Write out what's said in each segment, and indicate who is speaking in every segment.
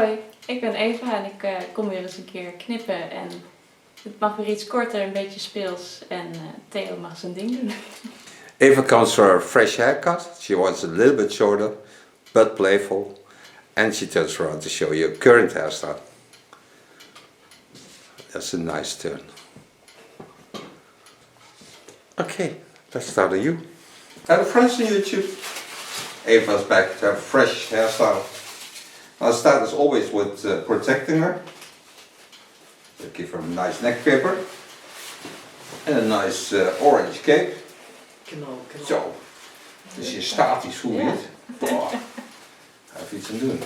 Speaker 1: Hoi, ik ben Eva en ik kom weer eens een keer knippen en het mag weer iets korter, een beetje speels en Theo mag zijn ding doen.
Speaker 2: Eva comes for a fresh haircut. She wants a little bit shorter, but playful, and she turns around to show you a current hairstyle. That's a nice turn. Okay, let's start on you. Hello friends on YouTube. Eva's back to have a fresh hairstyle. I'll start as always with protecting her. So give her a nice neck paper and a nice orange cape. Zo, dus je statisch, voel je het? Oh, even iets aan doen.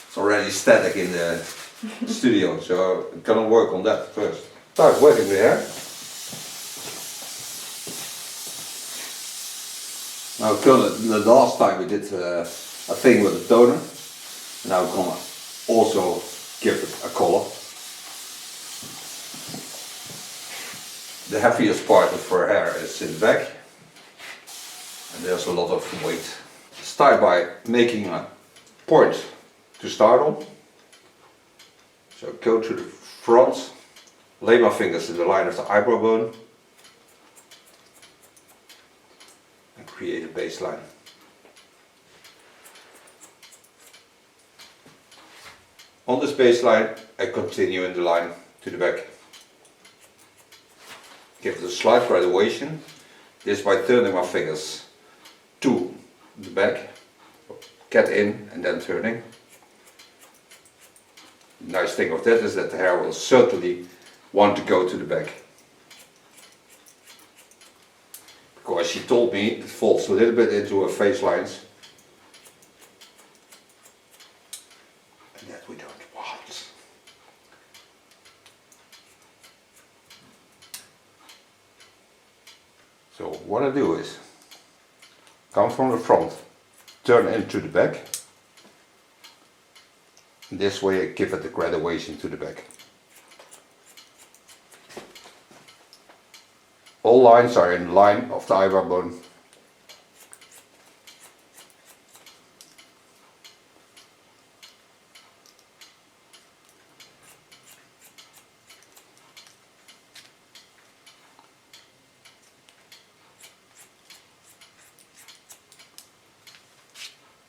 Speaker 2: It's already static in the studio, so I'm gonna work on that first. Start working the hair. Now the last time we did a thing with the toner. Now we're gonna also give it a color. The heaviest part of her hair is in the back, and there's a lot of weight. Start by making a point to start on. So go to the front, lay my fingers in the line of the eyebrow bone, and create a baseline. On this baseline, I continue in the line to the back. Give it a slight graduation, this by turning my fingers to the back, get in and then turning. The nice thing of that is that the hair will certainly want to go to the back. Because she told me it falls a little bit into her face lines. And that we don't want. So what I do is come from the front, turn into the back. And this way I give it a graduation to the back. All lines are in line of the eyebrow bone.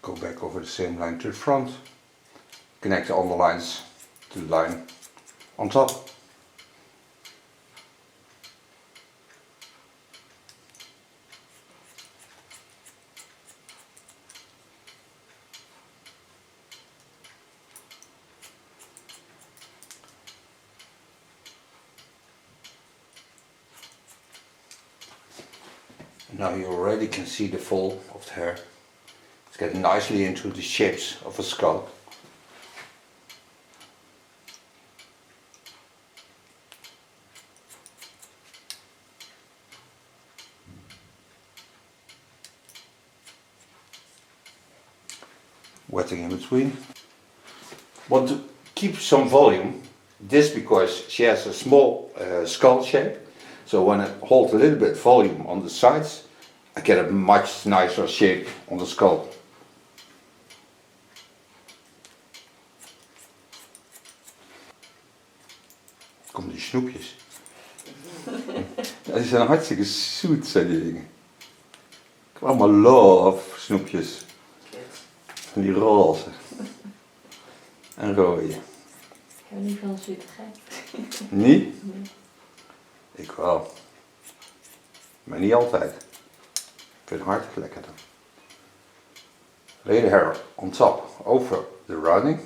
Speaker 2: Go back over the same line to the front. Connect the other lines to the line on top. Now you already can see the fall of the hair. It's getting nicely into the shapes of a skull. Wetting in between. Want to keep some volume. This because she has a small skull shape. So when I hold a little bit volume on the sides, I get a much nicer shape on the skull. Kom die snoepjes. Ja, die zijn hartstikke zoet, zijn die dingen. Allemaal love snoepjes. En die roze. En rode.
Speaker 1: Ik heb niet van zoetigheid.
Speaker 2: Niet? Nee. Ik wel. Maar niet altijd. Ik vind het hartstikke lekker dan. Lay the hair on top over the rounding.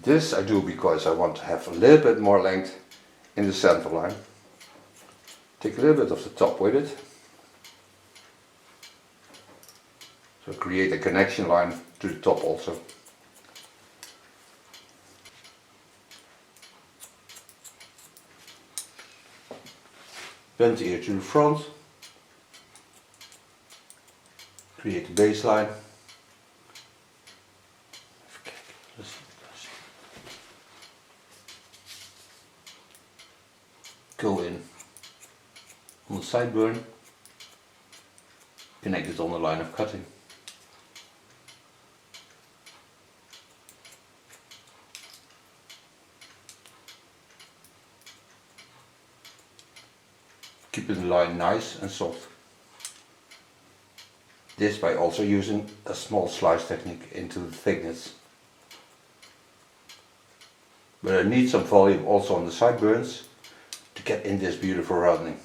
Speaker 2: This I do because I want to have a little bit more length in the center line. Take a little bit of the top with it. So create a connection line to the top also. Bend the ear to the front. Create a baseline. Go in on the sideburn. Connect it on the line of cutting. keeping the line nice and soft. This by also using a small slice technique into the thickness. But I need some volume also on the sideburns to get in this beautiful rounding.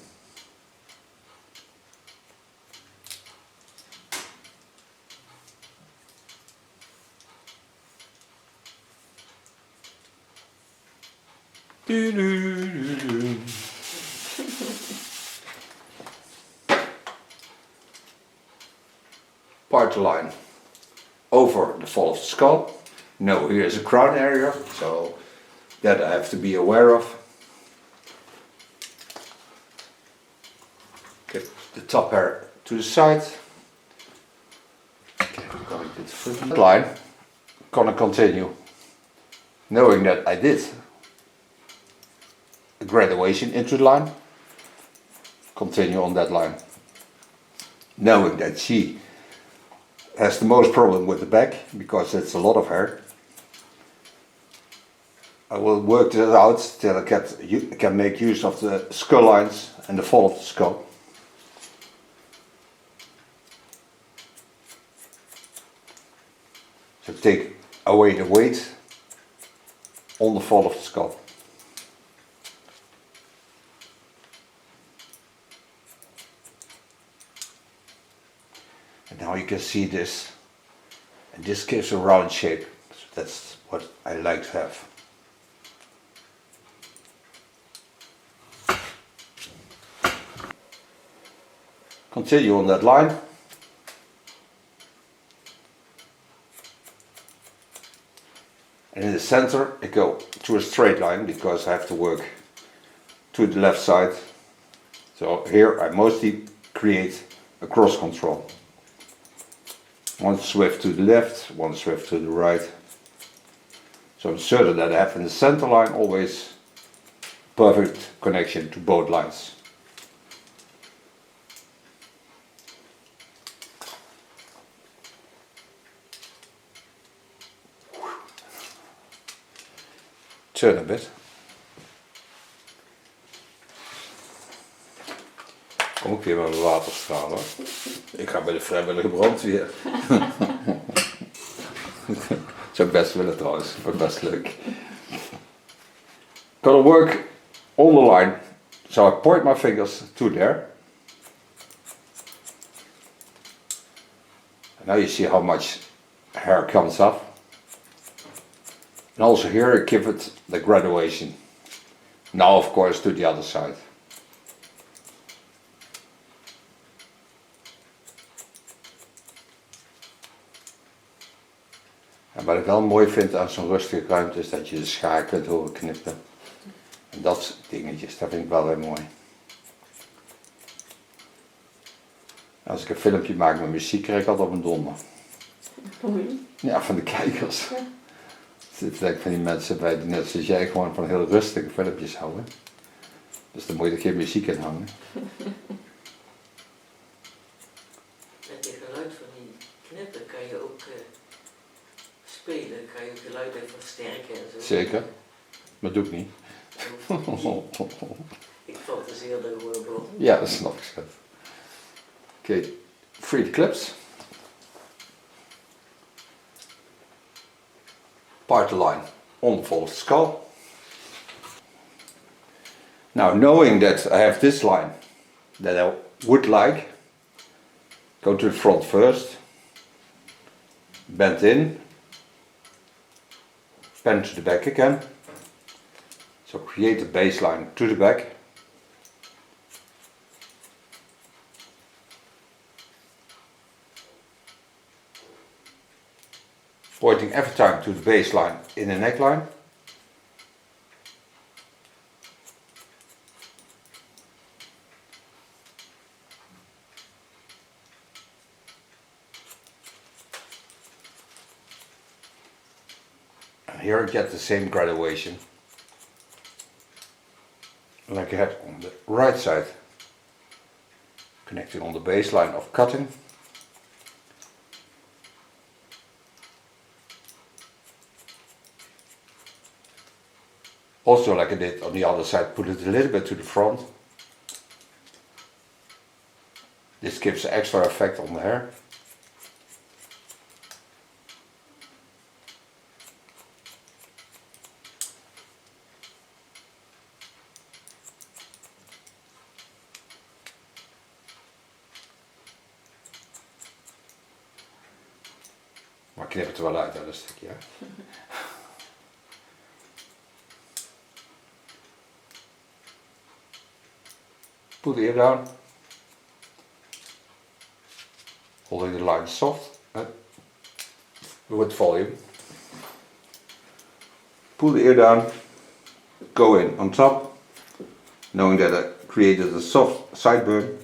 Speaker 2: Part the line over the fall of the skull. No, here is a crown area, so that I have to be aware of. Get the top hair to the side. Okay, going to the front line. Gonna continue, knowing that I did a graduation into the line. Continue on that line, knowing that she has the most problem with the back because it's a lot of hair. I will work this out till I can make use of the skull lines and the fall of the skull. So take away the weight on the fall of the skull. And now you can see this, and this gives a round shape. So that's what I like to have. Continue on that line. And in the center I go to a straight line because I have to work to the left side. So here I mostly create a cross control. One swift to the left, one swift to the right. So I'm certain that I have in the center line always perfect connection to both lines. Turn a bit. Kom ik weer met mijn waterstraal hoor. Ik ga bij de vrijwillige brandweer. Zou ik best willen trouwens, wordt best leuk. Gonna work on the line. So I point my fingers to there. And now you see how much hair comes off. And also here I give it the graduation. Now of course to the other side. En wat ik wel mooi vind aan zo'n rustige ruimte is dat je de schaar kunt horen knippen. En dat soort dingetjes, dat vind ik wel weer mooi. Als ik een filmpje maak met muziek krijg ik altijd op een donder. Ja, van de kijkers. Ja. Er zitten denk ik van die mensen bij die net zoals jij gewoon van heel rustige filmpjes houden. Dus dan moet je er geen muziek in hangen.
Speaker 3: Met je geluid van die knippen kan je ook spelen, kan je het geluid even versterken en zo.
Speaker 2: Zeker, maar dat doe ik niet.
Speaker 3: Ik fantaseer er gewoon voor.
Speaker 2: Ja, dat snap ik schat. Oké, free the clips. Part the line on the fall of the skull. Now, knowing that I have this line that I would like, go to the front first, bend in, bend to the back again. So create a baseline to the back. Pointing every time to the baseline in the neckline. And here I get the same graduation like I had on the right side, connecting on the baseline of cutting. Also, like I did on the other side, put it a little bit to the front. gives extra effect on the hair. Maar knip het er wel uit, hè, dat stukje. Hè? Put the ear down. Holding the line soft with volume. Pull the ear down. Go in on top, knowing that I created a soft sideburn.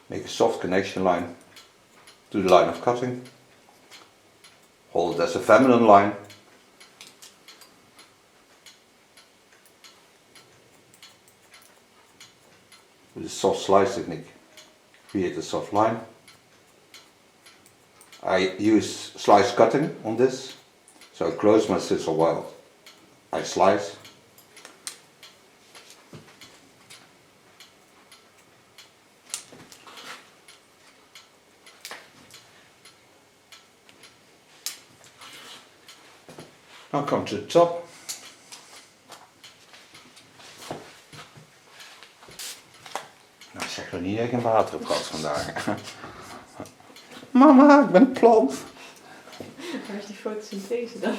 Speaker 2: Make a soft connection line to the line of cutting. Hold it as a feminine line. With a soft slice technique, create a soft line. I use slice cutting on this, so I close my scissor while I slice. Now come to the top. Nou, zeg dan niet dat ik een water heb gehad vandaag. Mama, ik ben een plant.
Speaker 1: Waar is die fotosynthese dan?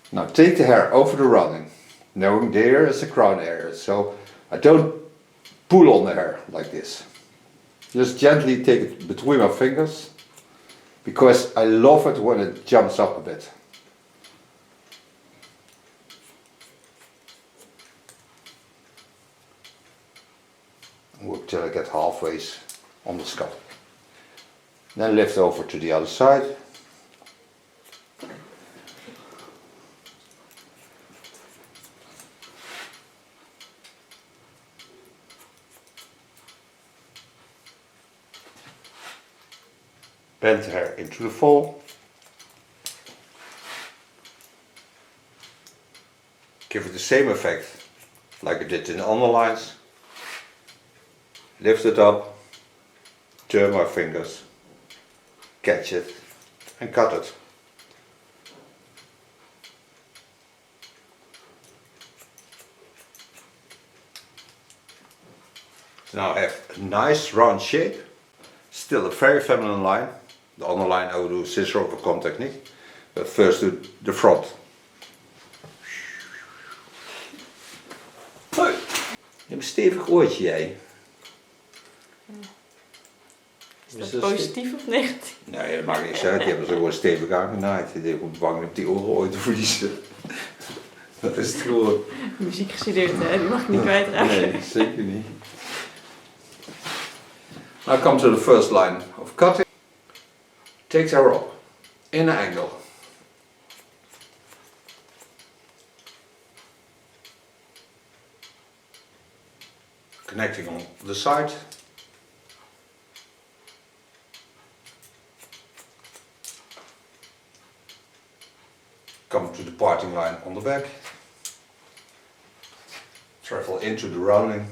Speaker 2: Now take the hair over the running, knowing there is a crown area, so I don't pull on the hair like this. Just gently take it between my fingers, because I love it when it jumps up a bit. Work till I get halfway on the scalp. Then lift over to the other side. Bend the hair into the fall. Give it the same effect like I did in the underlines. Lift it up, turn my fingers, catch it and cut it. So now I have a nice round shape, still a very feminine line. The underline I will do scissor over comb technique, but first do the front. Hoi! Je hebt een stevig oortje jij.
Speaker 1: Is dat positief of negatief?
Speaker 2: Nee, dat maakt niks uit. Die hebben ze gewoon stevig aangenaaid. Ik ben bang om die oren ooit te verliezen. Dat is het gewoon.
Speaker 1: Muziek gestudeerd, hè? Die mag ik niet kwijtraken.
Speaker 2: Nee, zeker niet. Now come to the first line of cutting. Take the hair up in an angle. Connecting on the side. Come to the parting line on the back. Travel into the rounding.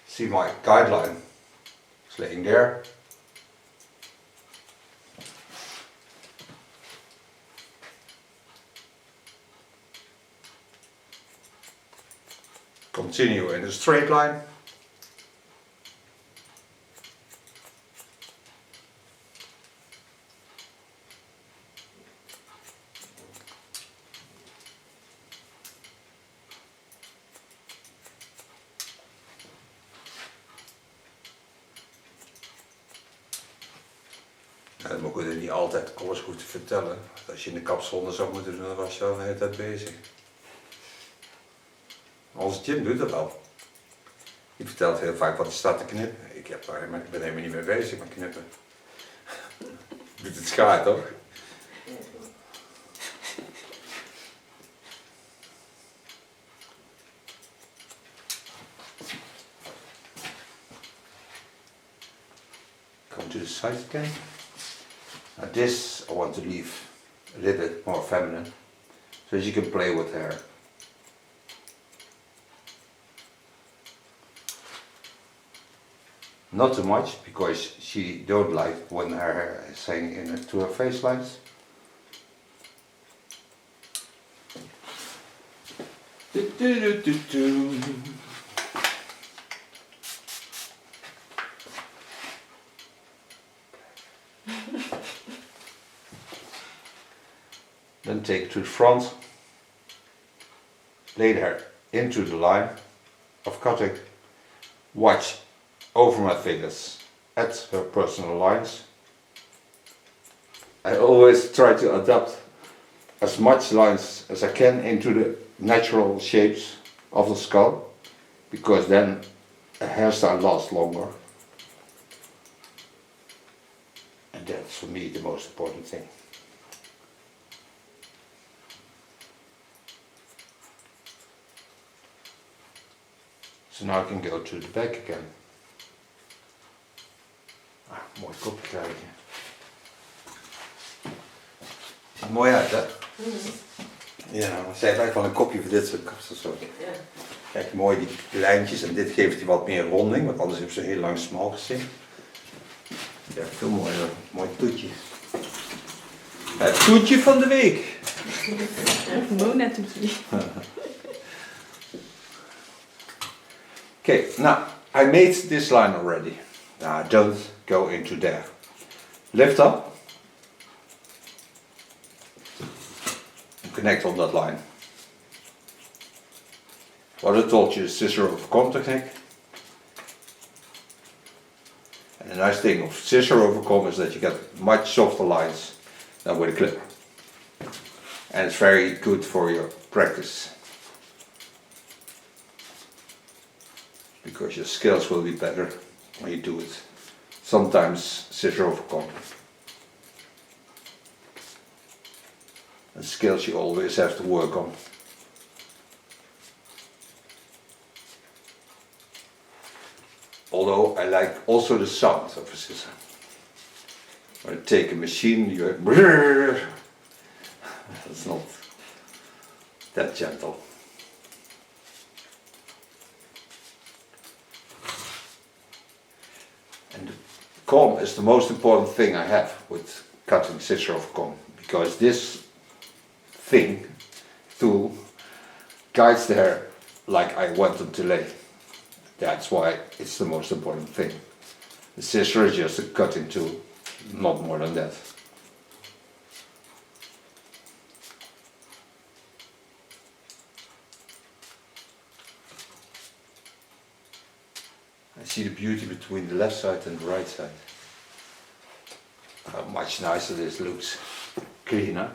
Speaker 2: See my guideline. It's laying there. Continue in a straight line. Dat moet ik niet altijd alles goed vertellen. Als je in de kapsalon zou moeten doen, dan was je al de hele tijd bezig. Onze Jim doet dat wel. Die vertelt heel vaak wat hij staat te knippen. Ik ben helemaal niet mee bezig met knippen. Doet het schaar toch? Come to the side again. Now this I want to leave a little bit more feminine, so she can play with hair. Not too much, because she don't like when her hair is hanging into her face lines. Then take it to the front, lay the hair into the line of cutting, watch over my fingers at her personal lines. I always try to adapt as much lines as I can into the natural shapes of the skull, because then a hairstyle lasts longer. And that's for me the most important thing. So now I can go to the back again. Mooi kopje krijg je. Ziet er mooi uit, hè? Ja, maar zij heeft eigenlijk wel een kopje voor dit soort kapsels.
Speaker 3: Ja.
Speaker 2: Kijk, mooi die lijntjes, en dit geeft hij wat meer ronding, want anders heeft ze een heel lang smal gezicht. Ja, veel mooier. Mooi toetje. Het toetje van de week.
Speaker 1: Mona toetje.
Speaker 2: Okay, now I made this line already. Now don't go into there. Lift up and connect on that line. What I told you is scissor over comb technique. And the nice thing of scissor over comb is that you get much softer lines than with a clipper. And it's very good for your practice, because your skills will be better when you do it. Sometimes scissor over comb. And skills you always have to work on. Although I like also the sound of a scissor. When you take a machine, you hear it's not that gentle. And the comb is the most important thing I have with cutting scissor over comb, because this tool guides the hair like I want them to lay. That's why it's the most important thing. The scissor is just a cutting tool, not more than that. I see the beauty between the left side and the right side. How much nicer this looks. Cleaner.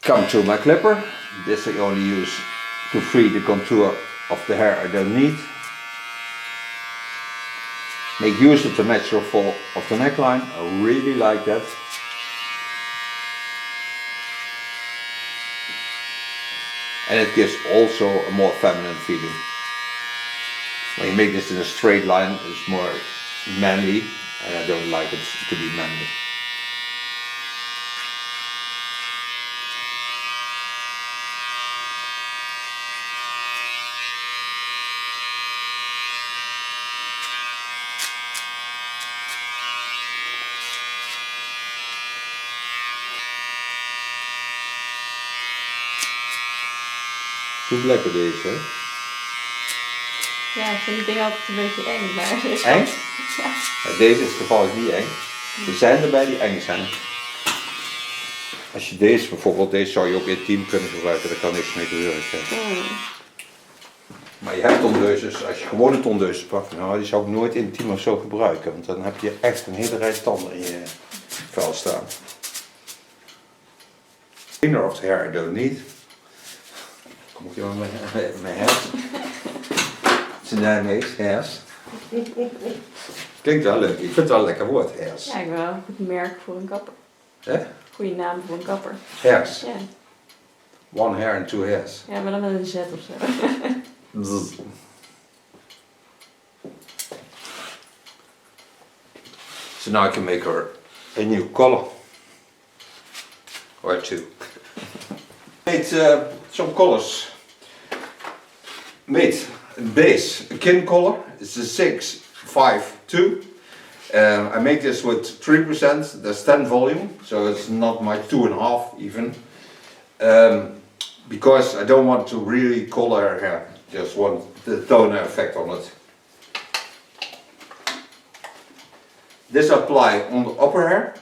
Speaker 2: Come to my clipper. This I only use to free the contour of the hair I don't need. Make use of the natural fall of the neckline. I really like that. And it gives also a more feminine feeling. When you make this in a straight line, it's more manly, and I don't like it to be manly. Hoe lekker deze, hè?
Speaker 1: Ja, ik vind die dingen altijd een beetje eng, maar...
Speaker 2: Eng?
Speaker 1: Ja.
Speaker 2: Ja, deze is toevallig niet eng. Er zijn erbij die eng zijn. Als je deze, bijvoorbeeld deze zou je ook intiem kunnen gebruiken, daar kan niks mee gebeuren. Maar je hebt tondeuses, als je gewoon een tondeuse pakt, nou die zou ik nooit intiem of zo gebruiken, want dan heb je echt een hele rij tanden in je vuil staan. Cleaner of the hair I don't need. Kom ik hier met mijn hairs. Het is een Nijmeegs, hairs. Klinkt wel leuk, ik vind het wel een lekker woord, hairs.
Speaker 1: Ja, ik wel een goed merk voor een kapper.
Speaker 2: Hè?
Speaker 1: Goeie naam voor een kapper.
Speaker 2: Hairs.
Speaker 1: Ja.
Speaker 2: One hair and two hairs.
Speaker 1: Ja, maar dan met een Z of zo.
Speaker 2: So now I can make her a new color. Or two. Made some colors. Made a base, a kin color. It's a 652. I make this with 3%. That's 10 volume, so it's not my 2.5 even. Because I don't want to really color her hair. Just want the toner effect on it. This I apply on the upper hair.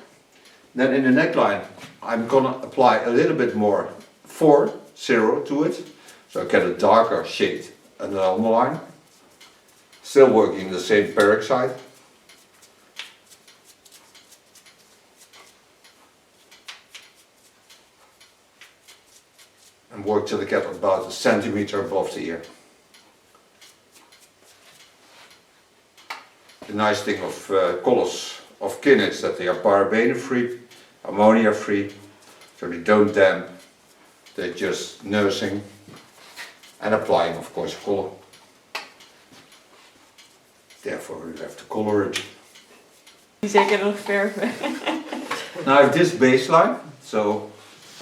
Speaker 2: Then in the neckline I'm gonna apply a little bit more 4-0 to it. So I get a darker shade on the underline. Still working the same peroxide. And work till I get about a centimeter above the ear. The nice thing of colors of kin is that they are paraben free, ammonia free, so they don't damp, they're just nursing and applying of course color. Therefore you have to color it.
Speaker 1: Die zeker nog verven.
Speaker 2: Now I have this baseline, so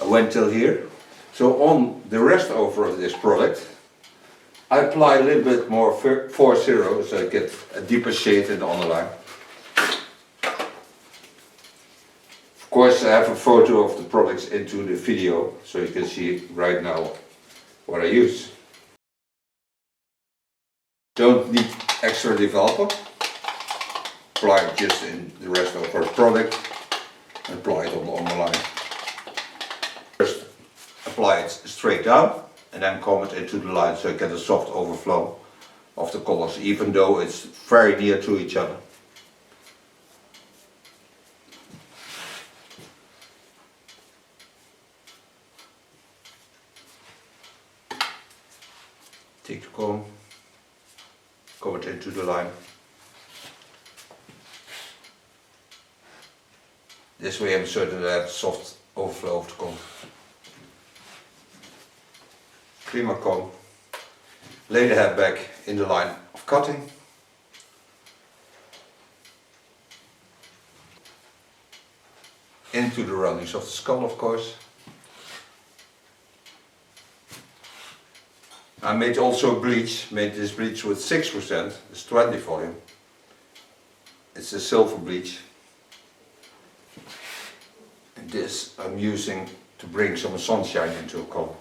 Speaker 2: I went till here. So on the rest over of this product I apply a little bit more 4-0 so I get a deeper shade in the underline. Of course I have a photo of the products into the video so you can see right now what I use. Don't need extra developer. Apply it just in the rest of our product and apply it on the underline. First apply it straight down and then comb it into the line so you get a soft overflow of the colors, even though it's very near to each other. Take the comb it into the line. This way I'm certain that I have a soft overflow of the comb. Clean my comb, lay the head back in the line of cutting. Into the roundings of the skull of course. I made also bleach, made this bleach with 6%, it's 20 volume. It's a silver bleach. And this I'm using to bring some sunshine into a color.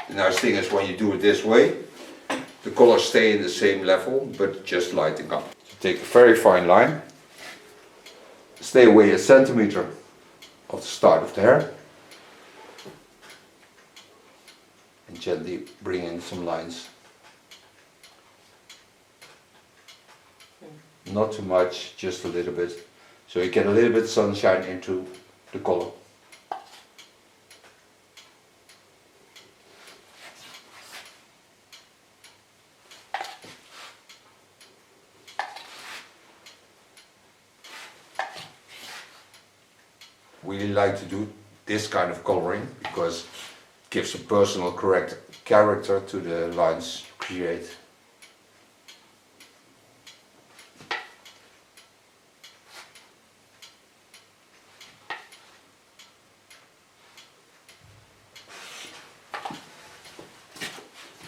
Speaker 2: The nice thing is when you do it this way, the colors stay in the same level, but just lighting up. So take a very fine line, stay away a centimeter of the start of the hair, and gently bring in some lines. Not too much, just a little bit, so you get a little bit sunshine into the color. Really like to do this kind of coloring because it gives a personal correct character to the lines you create.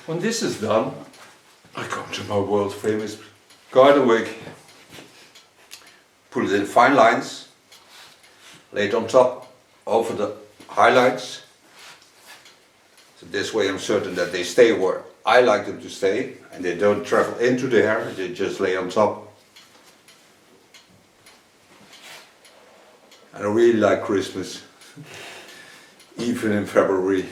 Speaker 2: When this is done, I come to my world famous garden wig. Put it in fine lines. Lay it on top over the highlights. So this way I'm certain that they stay where I like them to stay and they don't travel into the hair, they just lay on top. And I really like Christmas, even in February.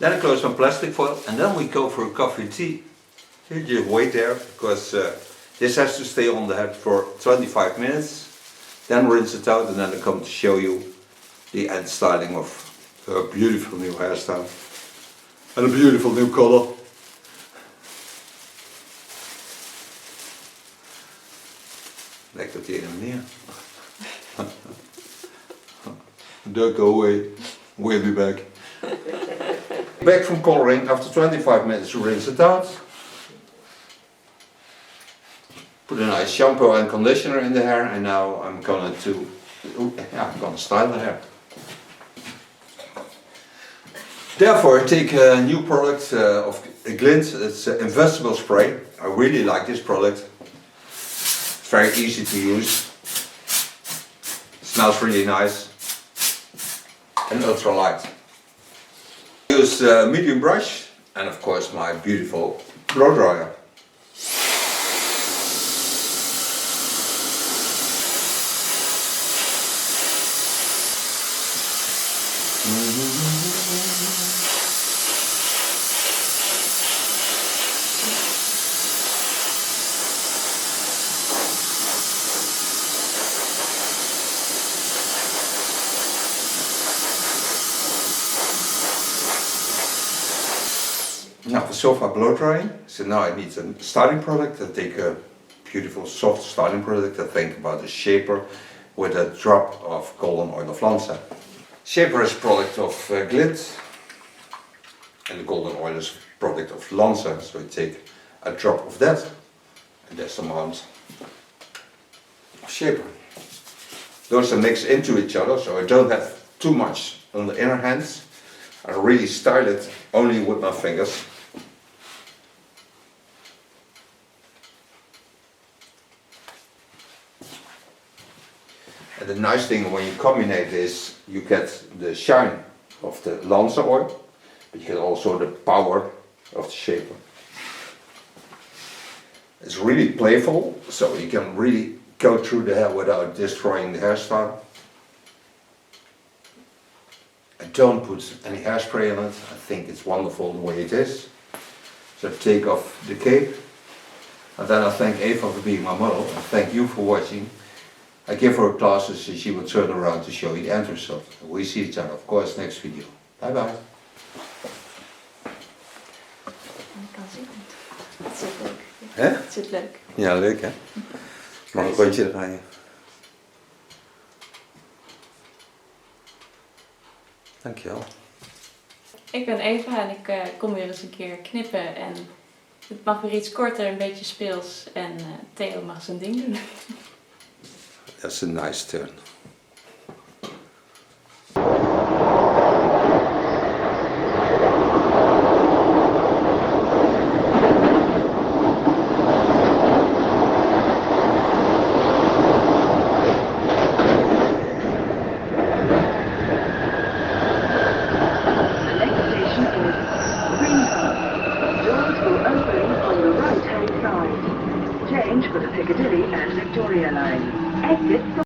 Speaker 2: Then I close my plastic foil and then we go for a coffee and tea. You just wait there because this has to stay on the head for 25 minutes. Then rinse it out and then I come to show you the end styling of a beautiful new hairstyle and a beautiful new color. Lijkt op die ene meneer. Don't go away, we'll be back. Back from coloring, after 25 minutes you rinse it out. Put a nice shampoo and conditioner in the hair and now I'm gonna style the hair. Therefore I take a new product of Glint, it's investable spray. I really like this product. It's very easy to use. It smells really nice. And ultra light. I use a medium brush and of course my beautiful blow dryer. Now for so far blow drying, so now I need a styling product. I take a beautiful soft styling product. I think about a shaper with a drop of golden oil of Lanza. Shaper is a product of Glint and the golden oil is a product of Lanza. So I take a drop of that and this amount of shaper. Those are mixed into each other so I don't have too much on the inner hands. I really style it only with my fingers. And the nice thing when you combine this, you get the shine of the Lanza oil, but you get also the power of the shaper. It's really playful, so you can really go through the hair without destroying the hairstyle. I don't put any hairspray on it, I think it's wonderful the way it is. So I take off the cape, and then I thank Eva for being my model, and thank you for watching. I give her classes and she will turn around to show you the end result. We see each other, of course, next video. Bye bye.
Speaker 1: Ik kan zien. Het zit leuk.
Speaker 2: Hè?
Speaker 1: Het zit leuk.
Speaker 2: Ja, leuk hè? Mag een rondje draaien? Dankjewel.
Speaker 1: Ik ben Eva en ik kom weer eens een keer knippen en het mag weer iets korter, een beetje speels en Theo mag zijn ding doen.
Speaker 2: That's a nice turn.